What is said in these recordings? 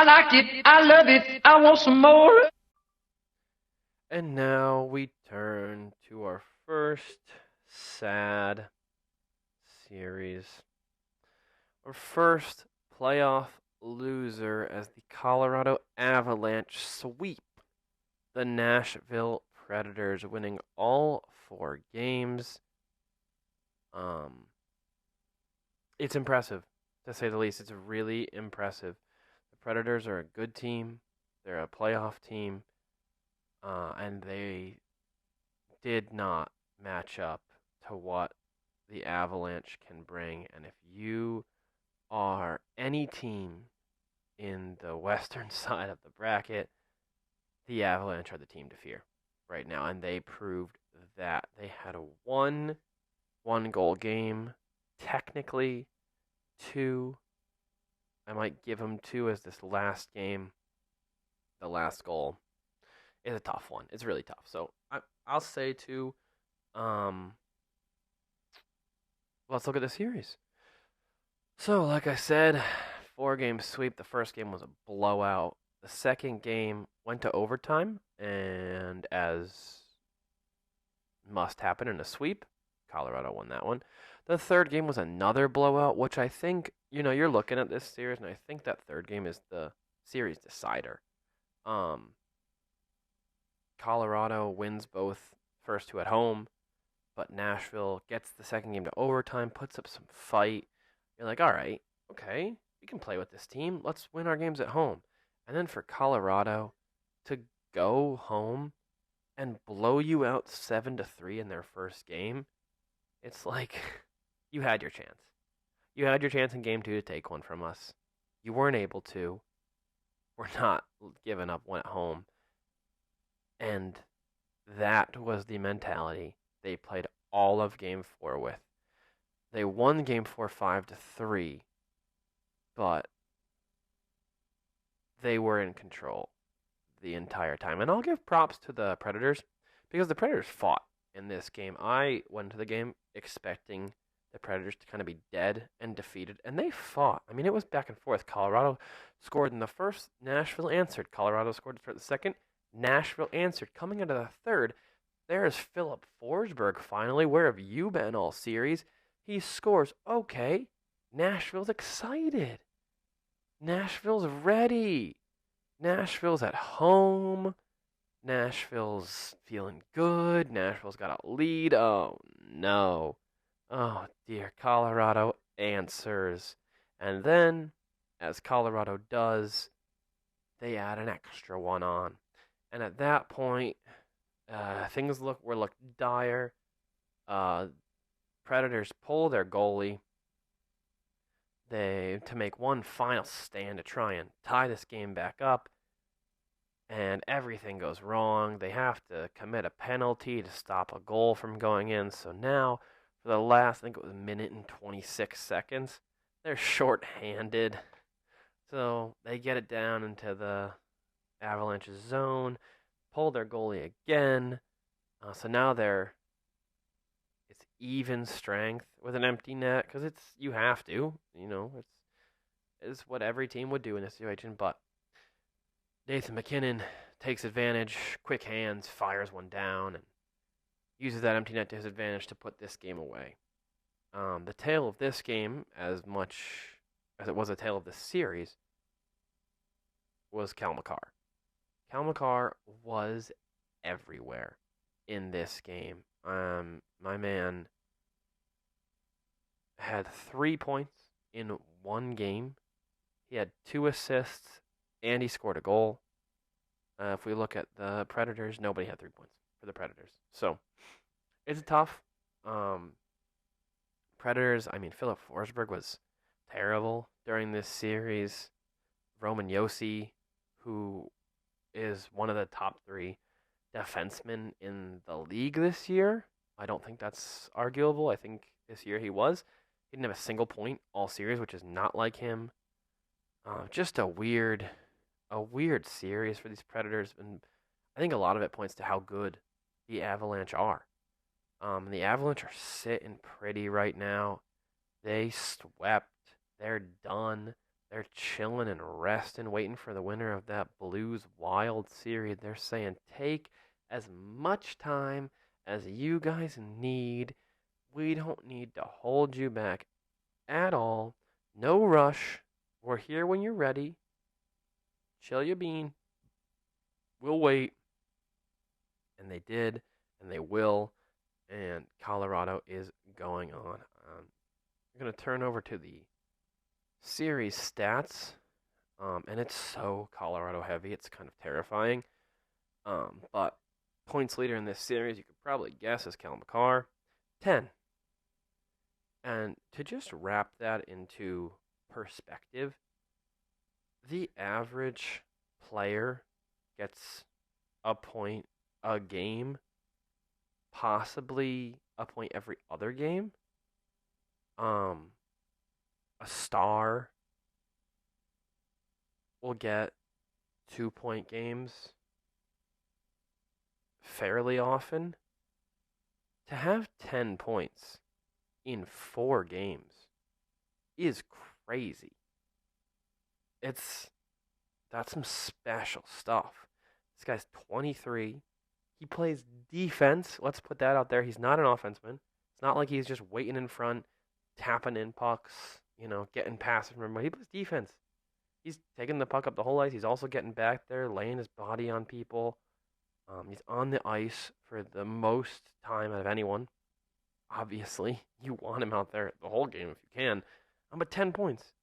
like it. I love it. I want some more. And now we turn to our first sad series. Our first playoff loser as the Colorado Avalanche sweep the Nashville Predators, winning all 4 games. Um, it's impressive, to say the least. It's really impressive. The Predators are a good team. They're a playoff team, and they did not match up to what the Avalanche can bring. And if you are any team in the western side of the bracket, the Avalanche are the team to fear right now. And they proved that. They had a one goal game, technically two. I might give them two as this last game, the last goal is a tough one. It's really tough. So I'll say two. Um, let's look at the series. So, like I said, 4 game sweep. The first game was a blowout. The second game went to overtime, and as must happen in a sweep, Colorado won that one. The third game was another blowout, which I think, you're looking at this series, and I think that third game is the series decider. Um, Colorado wins both first two at home, but Nashville gets the second game to overtime, puts up some fight. You're like, all right, okay, we can play with this team. Let's win our games at home. And then for Colorado to go home and blow you out 7-3 in their first game, it's like you had your chance. You had your chance in game two to take one from us. You weren't able to. We're not giving up one at home. And that was the mentality they played all of game four with. They won game four 5-3, but they were in control the entire time. And I'll give props to the Predators because the Predators fought in this game. I went to the game expecting the Predators to kind of be dead and defeated, and they fought. I mean, it was back and forth. Colorado scored in the first, Nashville answered. Colorado scored for the second, Nashville answered. Coming into the third, there's Philip Forsberg finally. Where have you been all series? He scores. Okay, Nashville's excited. Nashville's ready. Nashville's at home. Nashville's feeling good. Nashville's got a lead. Oh, no. Oh, dear. Colorado answers. And then, as Colorado does, they add an extra one on. And at that point, things look dire. Predators pull their goalie. To make one final stand to try and tie this game back up, and everything goes wrong. They have to commit a penalty to stop a goal from going in. So now, for the last, I think it was a minute and 26 seconds, they're short-handed. So they get it down into the Avalanche's zone, pull their goalie again. So now it's even strength with an empty net because you have to, it's what every team would do in this situation. But Nathan MacKinnon takes advantage, quick hands, fires one down, and uses that empty net to his advantage to put this game away. The tale of this game, as much as it was a tale of this series, was Cal McCarr. Cal McCarr was everywhere in this game. My man had 3 points in one game. He had 2 assists, and he scored a goal. If we look at the Predators, nobody had 3 points for the Predators. So it's tough. Predators, Philip Forsberg was terrible during this series. Roman Josi, who is one of the top 3 defensemen in the league this year. I don't think that's arguable. I think this year he was. He didn't have a single point all series, which is not like him. Just a weird series for these Predators, and I think a lot of it points to how good the Avalanche are. The Avalanche are sitting pretty right now. They swept. They're done. They're chilling and resting, waiting for the winner of that Blues Wild series. They're saying, take as much time as you guys need. We don't need to hold you back at all. No rush. We're here when you're ready. Chill your bean. We'll wait. And they did, and they will. And Colorado is going on. I'm going to turn over to the series stats. And it's so Colorado heavy, it's kind of terrifying. But points leader in this series, you could probably guess, is Cal McCarr, 10. And to just wrap that into perspective, the average player gets a point a game, possibly a point every other game. A star will get 2-point games fairly often. To have 10 points in 4 games is crazy. That's some special stuff. This guy's 23. He plays defense. Let's put that out there. He's not an offenseman. It's not like he's just waiting in front, tapping in pucks, getting passes from everybody. He plays defense. He's taking the puck up the whole ice. He's also getting back there, laying his body on people. He's on the ice for the most time out of anyone. Obviously, you want him out there the whole game if you can. But 10 points.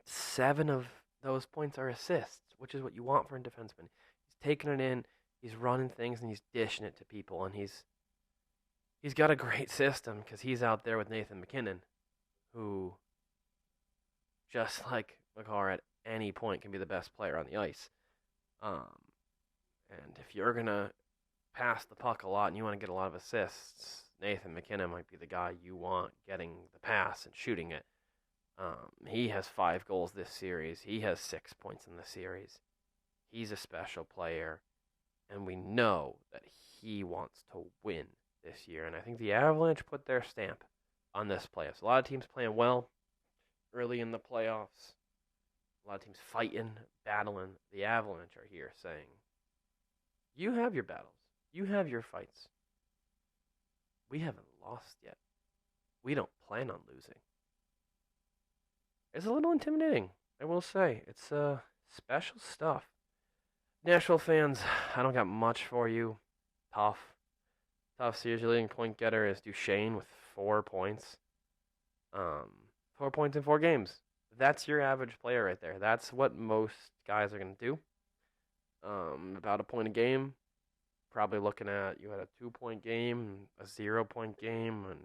7 of those points are assists, which is what you want for a defenseman. He's taking it in, he's running things, and he's dishing it to people. And he's got a great system because he's out there with Nathan MacKinnon, who, just like McCarr, at any point can be the best player on the ice. And if you're going to pass the puck a lot and you want to get a lot of assists, Nathan MacKinnon might be the guy you want getting the pass and shooting it. He has 5 goals this series. He has 6 points in the series. He's a special player, and we know that he wants to win this year. And I think the Avalanche put their stamp on this playoffs. A lot of teams playing well early in the playoffs. A lot of teams fighting, battling. The Avalanche are here saying, you have your battles. You have your fights. We haven't lost yet. We don't plan on losing. It's a little intimidating, I will say. It's special stuff. Nashville fans, I don't got much for you. Tough series. Your leading point getter is Duchesne with 4 points. 4 points in 4 games. That's your average player right there. That's what most guys are going to do. About a point a game. Probably looking at, you had a 2-point game, a 0-point game, and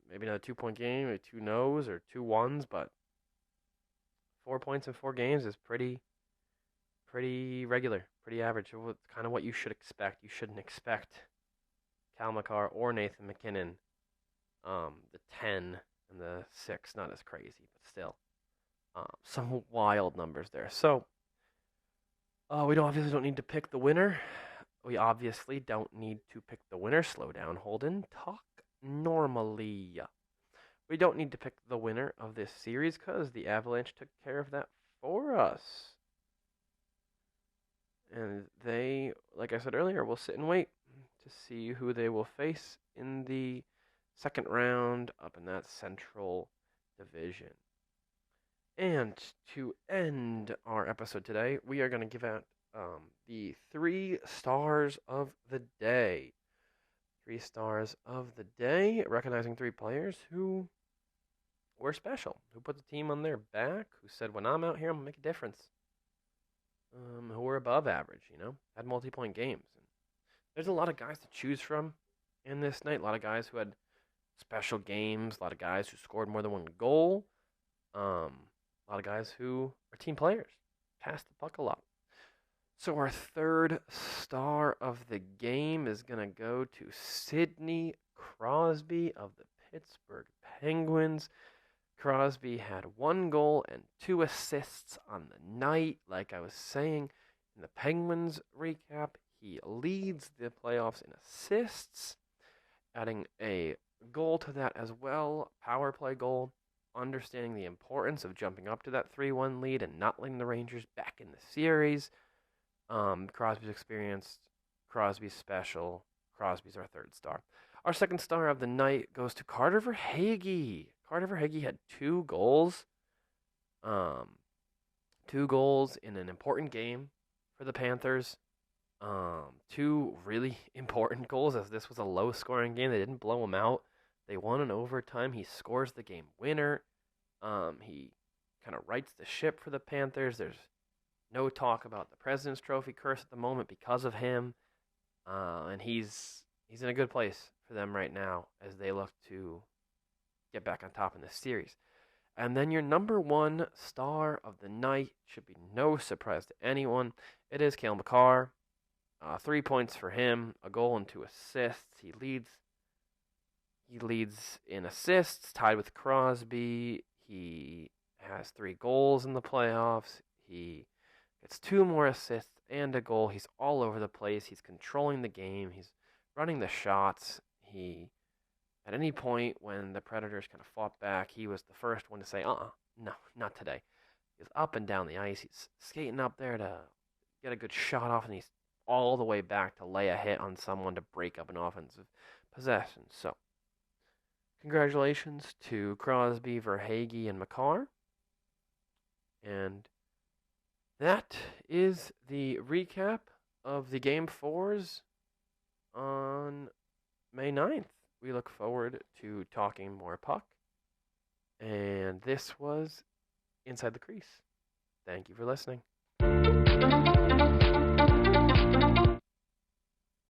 maybe not a 2-point game, or 2 no's or 2 1s, but 4 points in 4 games is pretty regular, pretty average. It's kind of what you should expect. You shouldn't expect Cal McCarr or Nathan MacKinnon. The 10 and the 6, not as crazy, but still. Some wild numbers there. So, we obviously don't need to pick the winner. We obviously don't need to pick the winner. Slow down, Holden. Talk normally. We don't need to pick the winner of this series because the Avalanche took care of that for us. And they, like I said earlier, will sit and wait to see who they will face in the second round up in that Central Division. And to end our episode today, we are going to give out the 3 stars of the day. 3 stars of the day, recognizing 3 players who were special, who put the team on their back, who said, when I'm out here, I'm going to make a difference. Who were above average, had multi-point games. And there's a lot of guys to choose from in this night, a lot of guys who had special games, a lot of guys who scored more than 1 goal, a lot of guys who are team players, passed the puck a lot. So our 3rd star of the game is going to go to Sidney Crosby of the Pittsburgh Penguins. Crosby had 1 goal and 2 assists on the night. Like I was saying in the Penguins recap, he leads the playoffs in assists, adding a goal to that as well, power play goal. understanding the importance of jumping up to that 3-1 lead and not letting the Rangers back in the series. Crosby's experienced, Crosby's special, Crosby's our third star. Our second star of the night goes to Carter Verhaeghe. Carter Verhaeghe had 2 goals. 2 goals in an important game for the Panthers. 2 really important goals, as this was a low-scoring game. They didn't blow him out. They won in overtime. He scores the game winner. He kind of rights the ship for the Panthers. There's no talk about the President's Trophy curse at the moment because of him. And he's in a good place for them right now as they look to get back on top in this series. And then your number 1 star of the night should be no surprise to anyone. It is Cale Makar. 3 points for him, a goal and 2 assists. He leads in assists, tied with Crosby. He has 3 goals in the playoffs. He gets 2 more assists and a goal. He's all over the place. He's controlling the game. He's running the shots. At any point when the Predators kind of fought back, he was the first one to say, no, not today. He's up and down the ice. He's skating up there to get a good shot off, and he's all the way back to lay a hit on someone to break up an offensive possession. So, congratulations to Crosby, Verhaeghe, and Makar. And that is the recap of the Game 4s on May 9th. We look forward to talking more puck. And this was Inside the Crease. Thank you for listening.